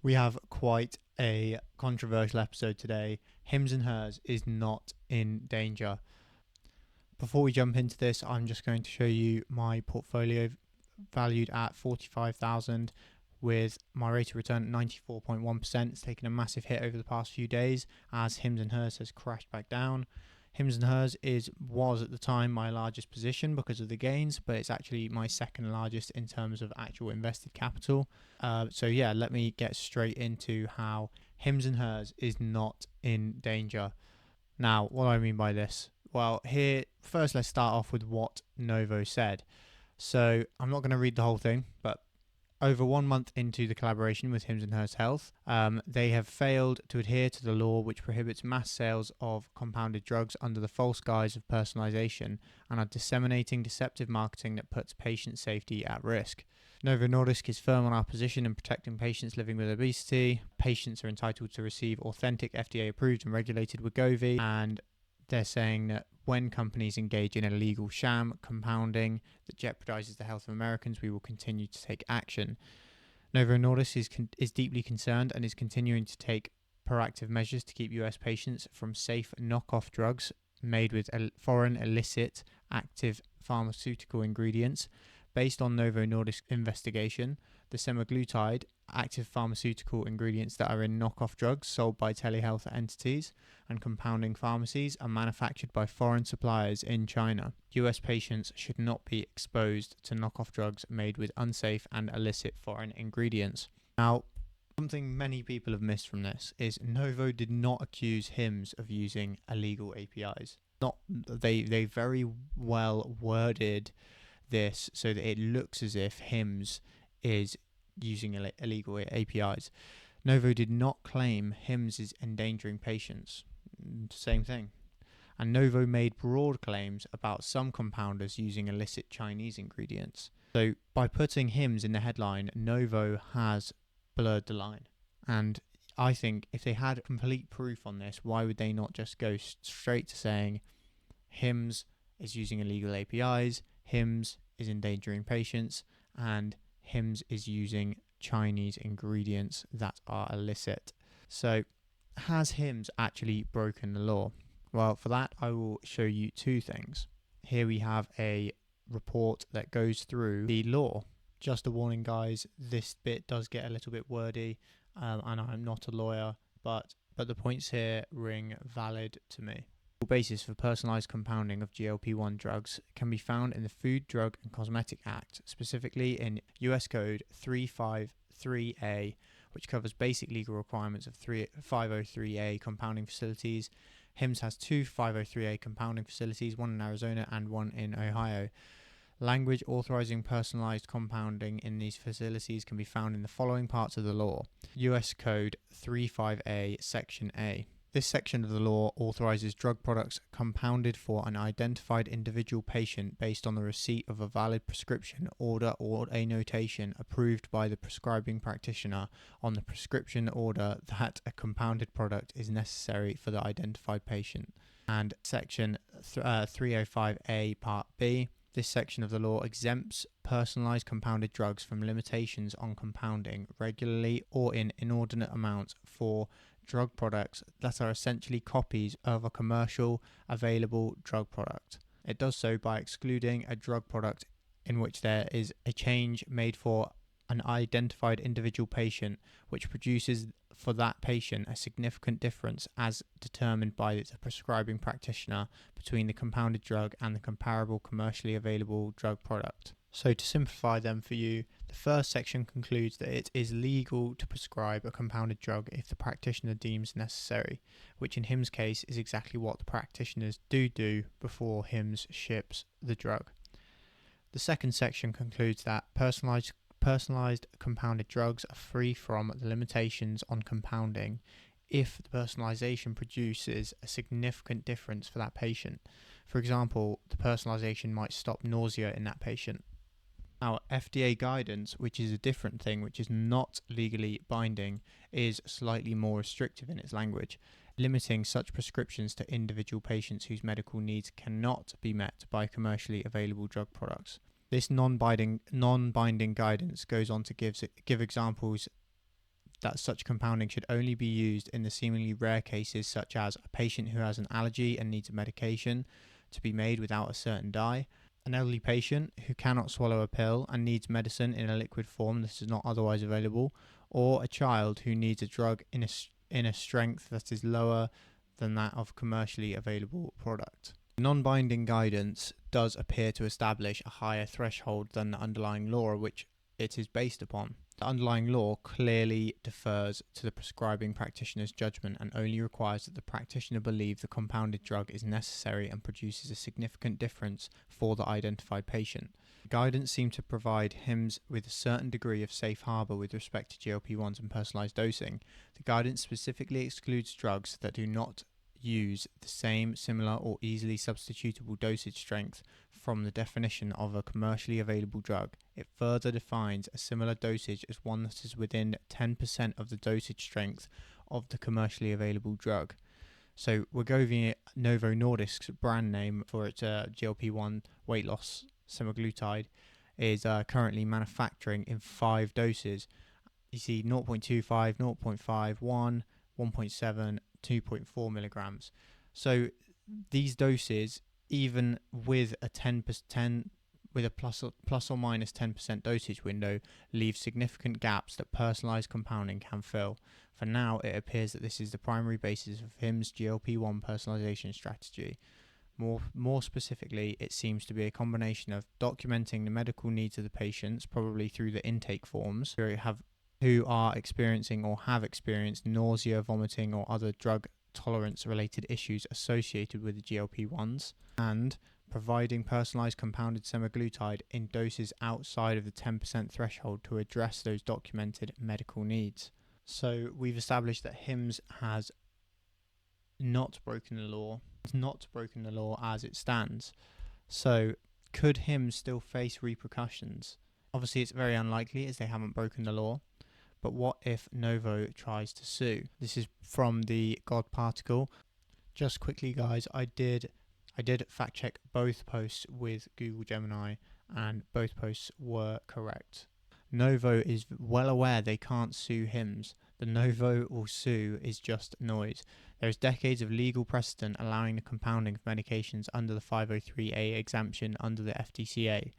We have quite a controversial episode today. HIMS and hers is not in danger. Before we jump into this, I'm just going to show you my portfolio valued at 45,000 with my rate of return at 94.1%. It's taken a massive hit over the past few days as HIMS and hers has crashed back down. HIMS and hers was at the time my largest position because of the gains, but it's actually my second largest in terms of actual invested capital. Let me get straight into how HIMS and hers is not in danger. Now, what do I mean by this? Well, here, first let's start off with what Novo said. So I'm not going to read the whole thing, but over 1 month into the collaboration with HIMS and hers Health, they have failed to adhere to the law which prohibits mass sales of compounded drugs under the false guise of personalization and are disseminating deceptive marketing that puts patient safety at risk. Novo Nordisk is firm on our position in protecting patients living with obesity. Patients are entitled to receive authentic FDA-approved and regulated Wegovy, and they're saying that when companies engage in illegal sham compounding that jeopardizes the health of Americans, we will continue to take action. Novo Nordisk is deeply concerned and is continuing to take proactive measures to keep US patients from safe knockoff drugs made with foreign illicit active pharmaceutical ingredients. Based on Novo Nordisk's investigation, the semaglutide active pharmaceutical ingredients that are in knockoff drugs sold by telehealth entities and compounding pharmacies are manufactured by foreign suppliers in China. US patients should not be exposed to knockoff drugs made with unsafe and illicit foreign ingredients. Now, something many people have missed from this is Novo did not accuse HIMS of using illegal APIs. They very well worded this so that it looks as if HIMS is using illegal APIs. Novo did not claim HIMS is endangering patients. Same thing. And Novo made broad claims about some compounders using illicit Chinese ingredients. So by putting HIMS in the headline, Novo has blurred the line. And I think if they had complete proof on this, why would they not just go straight to saying HIMS is using illegal APIs, HIMS is endangering patients, and HIMS is using Chinese ingredients that are illicit. So has HIMS actually broken the law? Well, for that, I will show you two things. Here we have a report that goes through the law. Just a warning, guys, this bit does get a little bit wordy, and I'm not a lawyer, but the points here ring valid to me. The basis for personalized compounding of GLP-1 drugs can be found in the Food, Drug and Cosmetic Act, specifically in US Code 353A, which covers basic legal requirements of 503A compounding facilities. HIMS has two 503A compounding facilities, one in Arizona and one in Ohio. Language authorizing personalized compounding in these facilities can be found in the following parts of the law. US Code 35A, Section A. This section of the law authorizes drug products compounded for an identified individual patient based on the receipt of a valid prescription order or a notation approved by the prescribing practitioner on the prescription order that a compounded product is necessary for the identified patient. And Section 305A, Part B. This section of the law exempts personalized compounded drugs from limitations on compounding regularly or in inordinate amounts for drug products that are essentially copies of a commercial available drug product. It does so by excluding a drug product in which there is a change made for an identified individual patient which produces for that patient a significant difference as determined by the prescribing practitioner between the compounded drug and the comparable commercially available drug product. So to simplify them for you, the first section concludes that it is legal to prescribe a compounded drug if the practitioner deems necessary, which in HIMS' case is exactly what the practitioners do before HIMS ships the drug. The second section concludes that personalized compounded drugs are free from the limitations on compounding if the personalization produces a significant difference for that patient. For example, the personalization might stop nausea in that patient. Now, FDA guidance, which is a different thing, which is not legally binding, is slightly more restrictive in its language, limiting such prescriptions to individual patients whose medical needs cannot be met by commercially available drug products. This non-binding guidance goes on to give examples that such compounding should only be used in the seemingly rare cases such as a patient who has an allergy and needs a medication to be made without a certain dye, an elderly patient who cannot swallow a pill and needs medicine in a liquid form that is not otherwise available, or a child who needs a drug in a strength that is lower than that of commercially available product. Non-binding guidance does appear to establish a higher threshold than the underlying law which it is based upon. The underlying law clearly defers to the prescribing practitioner's judgment and only requires that the practitioner believe the compounded drug is necessary and produces a significant difference for the identified patient. The guidance seemed to provide HIMS with a certain degree of safe harbour with respect to GLP-1s and personalised dosing. The guidance specifically excludes drugs that do not use the same, similar or easily substitutable dosage strength from the definition of a commercially available drug. It further defines a similar dosage as one that is within 10% of the dosage strength of the commercially available drug. So Wegovy, Novo Nordisk's brand name for its GLP-1 weight loss semaglutide, is currently manufacturing in 5 doses. You see 0.25, 0.5, 1, 1.7, 2.4 milligrams. So these doses, even with a 10% with a plus or minus 10% dosage window, leave significant gaps that personalized compounding can fill. For now, it appears that this is the primary basis of HIMS GLP-1 personalization strategy. More specifically, it seems to be a combination of documenting the medical needs of the patients, probably through the intake forms, who are experiencing or have experienced nausea, vomiting, or other drug tolerance-related issues associated with the GLP-1s, and providing personalised compounded semaglutide in doses outside of the 10% threshold to address those documented medical needs. So we've established that HIMS has not broken the law. It's not broken the law as it stands. So could HIMS still face repercussions? Obviously, it's very unlikely as they haven't broken the law. But what if Novo tries to sue? This is from the God Particle. Just quickly, guys, I did fact check both posts with Google Gemini, and both posts were correct. Novo is well aware they can't sue HIMS. The Novo will sue is just noise. There is decades of legal precedent allowing the compounding of medications under the 503A exemption under the FDCA.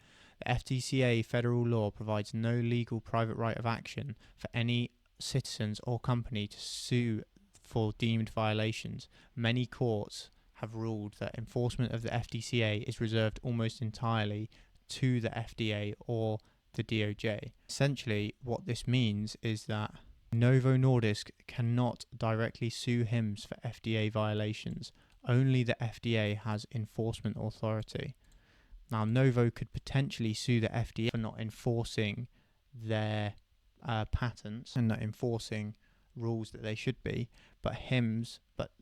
The FDCA federal law provides no legal private right of action for any citizens or company to sue for deemed violations. Many courts have ruled that enforcement of the FDCA is reserved almost entirely to the FDA or the DOJ. Essentially, what this means is that Novo Nordisk cannot directly sue HIMS for FDA violations. Only the FDA has enforcement authority. Now, Novo could potentially sue the FDA for not enforcing their patents and not enforcing rules that they should be, but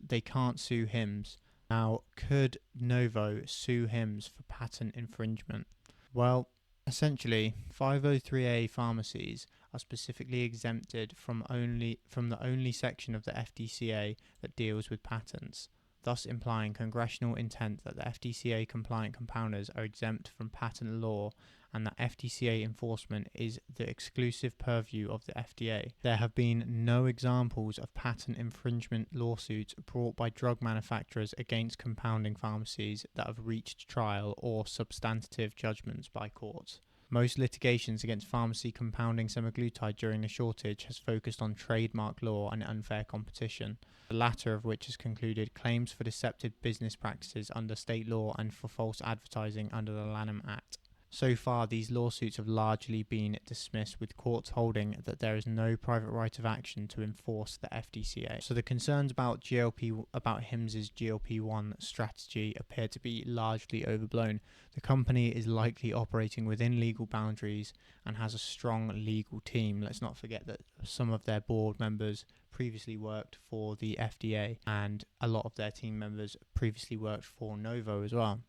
they can't sue HIMS. Now, could Novo sue HIMS for patent infringement? Well, essentially, 503A pharmacies are specifically exempted from the only section of the FDCA that deals with patents, thus implying congressional intent that the FDCA compliant compounders are exempt from patent law and that FDCA enforcement is the exclusive purview of the FDA. There have been no examples of patent infringement lawsuits brought by drug manufacturers against compounding pharmacies that have reached trial or substantive judgments by courts. Most litigations against pharmacy compounding semaglutide during the shortage has focused on trademark law and unfair competition, the latter of which has concluded claims for deceptive business practices under state law and for false advertising under the Lanham Act. So far, these lawsuits have largely been dismissed, with courts holding that there is no private right of action to enforce the FDCA. So the concerns about HIMS's GLP-1 strategy appear to be largely overblown. The company is likely operating within legal boundaries and has a strong legal team. Let's not forget that some of their board members previously worked for the FDA, and a lot of their team members previously worked for Novo as well.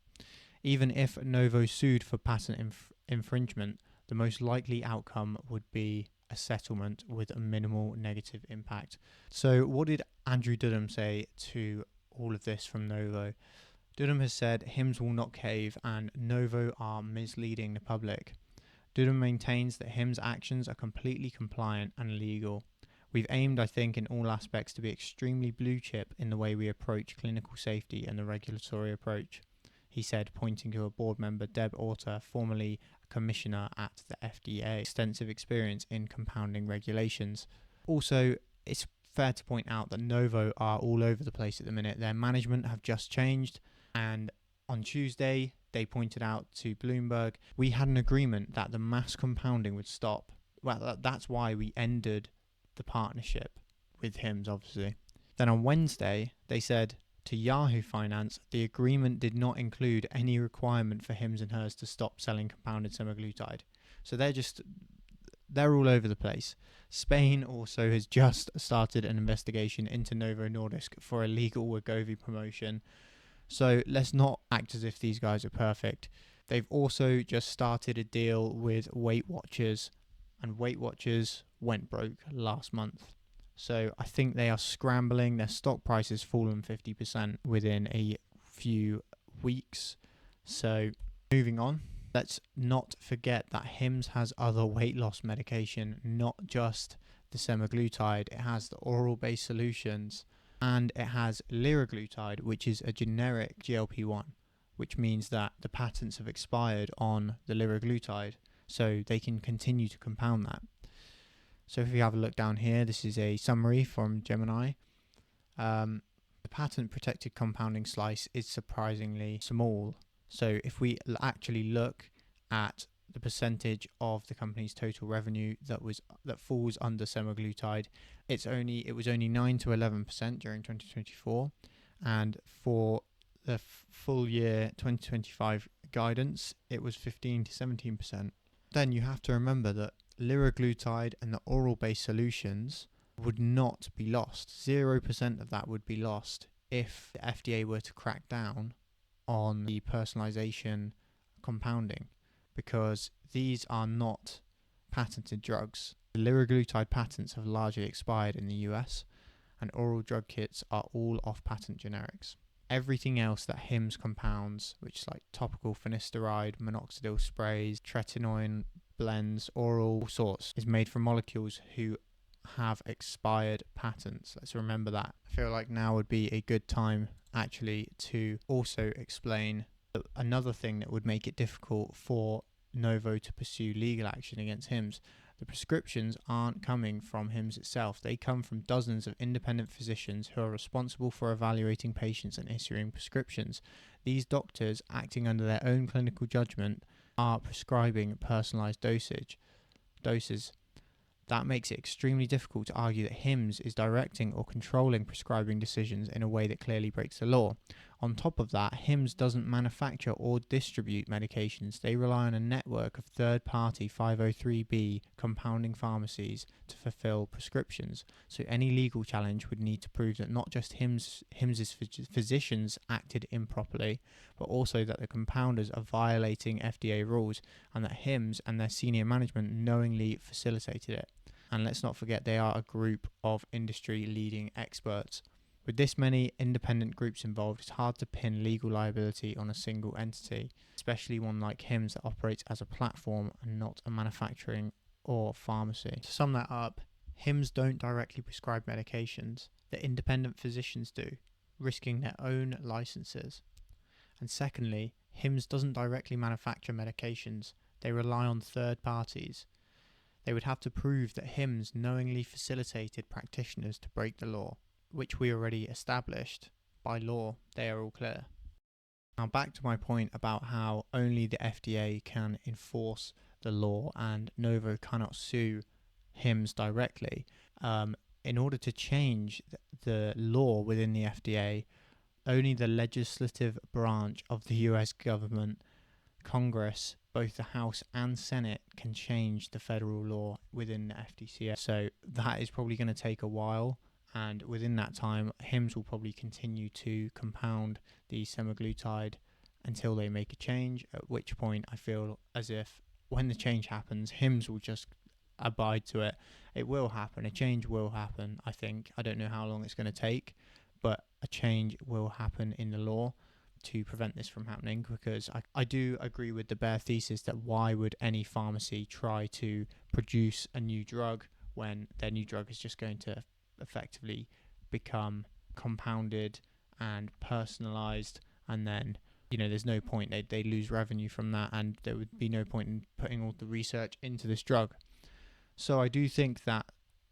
Even if Novo sued for patent infringement, the most likely outcome would be a settlement with a minimal negative impact. So what did Andrew Dudum say to all of this from Novo? Dudum has said HIMS will not cave and Novo are misleading the public. Dudum maintains that HIMS actions are completely compliant and legal. We've aimed, I think, in all aspects to be extremely blue chip in the way we approach clinical safety and the regulatory approach, he said, pointing to a board member, Deb Orter, formerly a commissioner at the FDA, extensive experience in compounding regulations. Also, it's fair to point out that Novo are all over the place at the minute. Their management have just changed, and on Tuesday, they pointed out to Bloomberg, we had an agreement that the mass compounding would stop. Well, that's why we ended the partnership with HIMS, obviously. Then on Wednesday, they said to Yahoo Finance, the agreement did not include any requirement for HIMS and HERS to stop selling compounded semaglutide. So they're all over the place. Spain also has just started an investigation into Novo Nordisk for illegal Wegovy promotion. So let's not act as if these guys are perfect. They've also just started a deal with Weight Watchers, and Weight Watchers went broke last month. So I think they are scrambling. Their stock price has fallen 50% within a few weeks. So moving on, let's not forget that HIMS has other weight loss medication, not just the semaglutide. It has the oral-based solutions, and it has liraglutide, which is a generic GLP-1, which means that the patents have expired on the liraglutide, so they can continue to compound that. So if we have a look down here, this is a summary from Gemini. The patent-protected compounding slice is surprisingly small. So if we actually look at the percentage of the company's total revenue that falls under semaglutide, it was only 9 to 11% during 2024, and for the full year 2025 guidance, it was 15 to 17%. Then you have to remember that liraglutide and the oral-based solutions would not be lost. 0% of that would be lost if the FDA were to crack down on the personalization compounding, because these are not patented drugs. The liraglutide patents have largely expired in the US, and oral drug kits are all off-patent generics. Everything else that HIMS compounds, which is like topical finasteride, minoxidil sprays, tretinoin blends, oral sorts, is made from molecules who have expired patents. Let's remember that. I feel like now would be a good time actually to also explain another thing that would make it difficult for Novo to pursue legal action against HIMS. The prescriptions aren't coming from HIMS itself. They come from dozens of independent physicians who are responsible for evaluating patients and issuing prescriptions. These doctors, acting under their own clinical judgment, are prescribing personalized doses. That makes it extremely difficult to argue that HIMS is directing or controlling prescribing decisions in a way that clearly breaks the law. On top of that, HIMS doesn't manufacture or distribute medications. They rely on a network of third-party 503B compounding pharmacies to fulfill prescriptions. So any legal challenge would need to prove that not just HIMS's physicians acted improperly, but also that the compounders are violating FDA rules, and that HIMS and their senior management knowingly facilitated it. And let's not forget, they are a group of industry-leading experts. With this many independent groups involved, it's hard to pin legal liability on a single entity, especially one like HIMS that operates as a platform and not a manufacturing or pharmacy. To sum that up, HIMS don't directly prescribe medications. The independent physicians do, risking their own licenses. And secondly, HIMS doesn't directly manufacture medications. They rely on third parties. They would have to prove that HIMS knowingly facilitated practitioners to break the law, which we already established. By law, they are all clear. Now back to my point about how only the FDA can enforce the law and Novo cannot sue HIMS directly. In order to change the law within the FDA, only the legislative branch of the US government, Congress, both the House and Senate, can change the federal law within the FDCA. So that is probably going to take a while. And within that time, HIMS will probably continue to compound the semaglutide until they make a change, at which point I feel as if when the change happens, HIMS will just abide to it. It will happen. A change will happen, I think. I don't know how long it's going to take, but a change will happen in the law to prevent this from happening, because I do agree with the bare thesis that why would any pharmacy try to produce a new drug when their new drug is just going to effectively become compounded and personalized, and then there's no point. They lose revenue from that, and there would be no point in putting all the research into this drug. So I do think that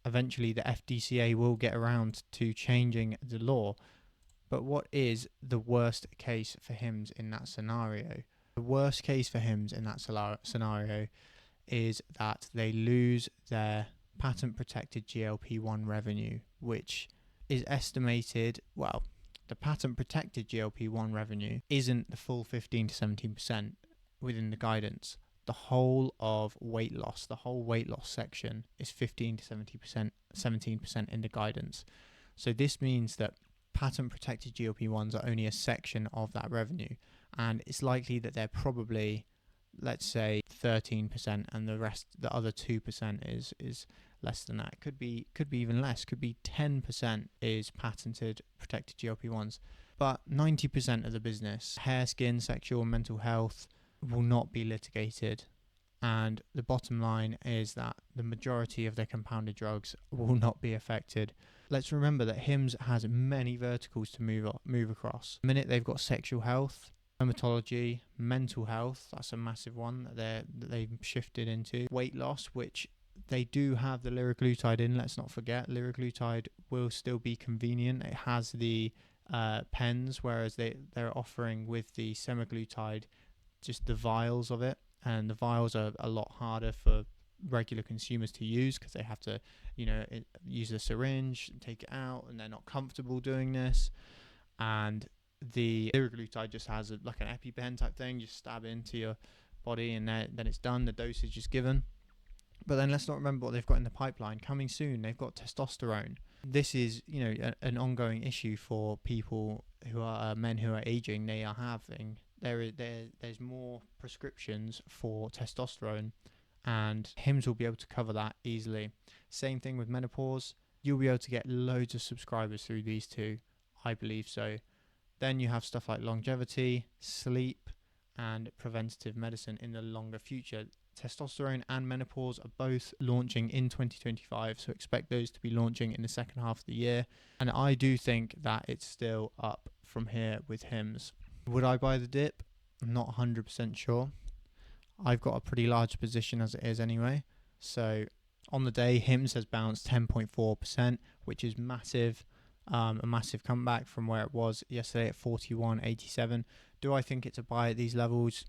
eventually the FDCA will get around to changing the law. But what is the worst case for HIMS in that scenario? The worst case for HIMS in that scenario is that they lose their patent protected GLP-1 revenue, which is estimated, well, the patent protected GLP-1 revenue isn't the full 15 to 17% within the guidance. The whole of weight loss, the whole weight loss section is 15 to 17% in the guidance. So this means that patent protected GLP-1s are only a section of that revenue, and it's likely that they're probably, let's say, 13%, and the other 2% is less than that. Could be even less. Could be 10% is patented protected GLP-1s. But 90% of the business, hair, skin, sexual and mental health, will not be litigated. And the bottom line is that the majority of their compounded drugs will not be affected. Let's remember that HIMS has many verticals to move across. The minute they've got sexual health, dermatology, mental health, that's a massive one that they've shifted into. Weight loss, which they do have the liraglutide in, let's not forget. Liraglutide will still be convenient. It has the pens, whereas they're offering with the semaglutide just the vials of it, and the vials are a lot harder for regular consumers to use because they have to use a syringe and take it out, and they're not comfortable doing this. And the liraglutide just has like an EpiPen type thing, just stab it into your body, and then it's done. The dosage is given. But then let's not remember what they've got in the pipeline coming soon. They've got testosterone. This is an ongoing issue for people who are men who are aging. They are having there's more prescriptions for testosterone, and HIMS will be able to cover that easily. Same thing with menopause. You'll be able to get loads of subscribers through these two, I believe so. Then you have stuff like longevity, sleep, and preventative medicine in the longer future. Testosterone and menopause are both launching in 2025, so expect those to be launching in the second half of the year. And I do think that it's still up from here with HIMS. Would I buy the dip? I'm not 100% sure. I've got a pretty large position as it is anyway. So on the day, HIMS has bounced 10.4%, which is massive. A massive comeback from where it was yesterday at 41.87. Do I think it's a buy at these levels?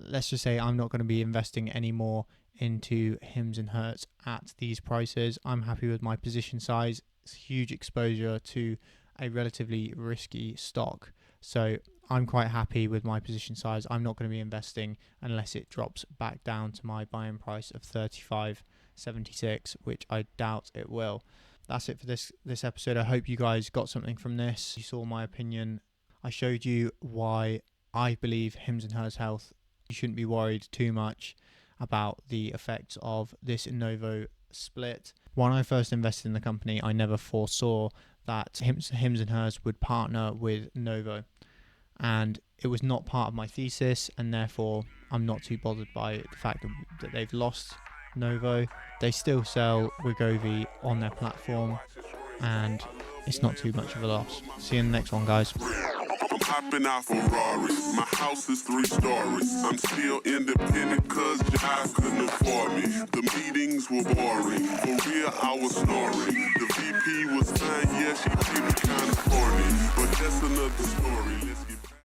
Let's just say I'm not going to be investing any more into HIMS and Hertz at these prices. I'm happy with my position size. It's huge exposure to a relatively risky stock. So I'm quite happy with my position size. I'm not going to be investing unless it drops back down to my buying price of 35.76, which I doubt it will. That's it for this episode. I hope you guys got something from this. You saw my opinion. I showed you why I believe HIMS and Hertz Health, you shouldn't be worried too much about the effects of this NOVO split. When I first invested in the company, I never foresaw that HIMS and Hertz would partner with NOVO. And it was not part of my thesis, and therefore I'm not too bothered by the fact that they've lost NOVO. They still sell Wegovy on their platform, and it's not too much of a loss. See you in the next one, guys. I'm hopping out Ferrari. My house is 3 stories. I'm still independent cause y'all couldn't afford me. The meetings were boring. For real, I was snoring. The